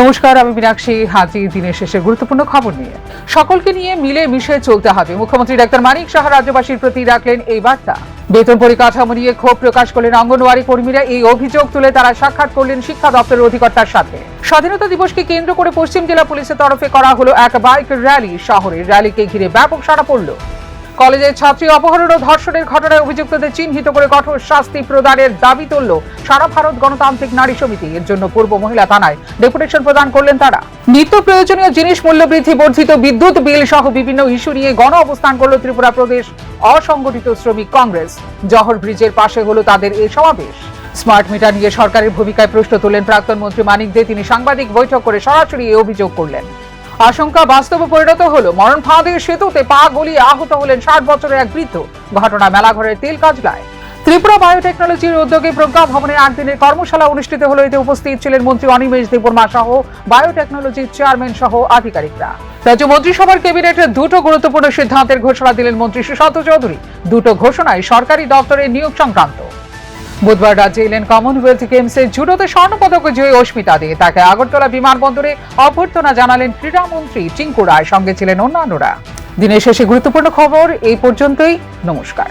নমস্কার, আমি মীনাক্ষী হাজি। দিনের শেষে গুরুত্বপূর্ণ খবর নিয়ে সকলকে নিয়ে মিলে মিশে চলতে হবে। মুখ্যমন্ত্রী ডাক্তার মানিক সাহা রাজ্যবাসীর প্রতি রাখলেন এই বার্তা। বেতন পরিকাঠামো নিয়ে ক্ষোভ প্রকাশ করলেন অঙ্গনওয়াড়ি কর্মীরা। এই অভিযোগ তুলে তারা সাক্ষাৎ করলেন শিক্ষা দপ্তরের অধিকর্তার সাথে। স্বাধীনতা দিবসকে কেন্দ্র করে পশ্চিম জেলা পুলিশের তরফে করা হলো এক বাইক র্যালি। শহরের র্যালিকে ঘিরে ব্যাপক সাড়া পড়ল। কলেজের ছাত্রী অপহরণ ও ধর্ষণের ঘটনায় অভিযুক্তদের চিহ্নিত করে কঠোর শাস্তি প্রদানের দাবি তুলল সারা ভারত গণতান্ত্রিক নারী সমিতি। এর জন্য পূর্ব মহিলা থানায় ডেপুটেশন প্রদান করলেন তারা। নিত্য প্রয়োজনীয় জিনিস মূল্যবৃদ্ধি, বর্ধিত বিদ্যুৎ বিল সহ বিভিন্ন ইস্যু নিয়ে গণ অবস্থান করল ত্রিপুরা প্রদেশ অসংগঠিত শ্রমিক কংগ্রেস। জহর ব্রিজের পাশে হলো তাদের এই সমাবেশ। স্মার্ট মিটার নিয়ে সরকারের ভূমিকায় প্রশ্ন তোলেন প্রাক্তন মন্ত্রী মানিক দে। তিনি সাংবাদিক বৈঠক করে সরাসরি এই অভিযোগ করলেন। আশঙ্কা বাস্তবে পরিণত হলো। মরণ ফাঁদের সেতুতে পা গলিয়ে আহত হলেন 60 বছরের এক বৃদ্ধ। ঘটনা মেলাঘরের তেল কাজলায়। ত্রিপুরা বায়োটেকনোলজির উদ্যোগে প্রজ্ঞা ভবনে একদিনের কর্মশালা অনুষ্ঠিত হলো। এতে উপস্থিত ছিলেন মন্ত্রী অনিমেষ দেববর্মা সহ বায়োটেকনোলজির চেয়ারম্যান সহ আধিকারিকরা। রাজ্য মন্ত্রিসভার ক্যাবিনেটের দুটো গুরুত্বপূর্ণ সিদ্ধান্তের ঘোষণা দিলেন মন্ত্রী সুশান্ত চৌধুরী। দুটো ঘোষণায় সরকারি দপ্তরের নিয়োগ সংক্রান্ত। বুধবার রাজ্যে এলেন কমনওয়েলথ গেমসে জুডোতে স্বর্ণপদক জয়ী অস্মিতা দে। তাকে আগরতলা বিমানবন্দরে অভ্যর্থনা জানালেন ক্রীড়ামন্ত্রী টিঙ্কু রায়। সঙ্গে ছিলেন অন্যান্যরা। দিনের শেষে গুরুত্বপূর্ণ খবর এই পর্যন্তই। নমস্কার।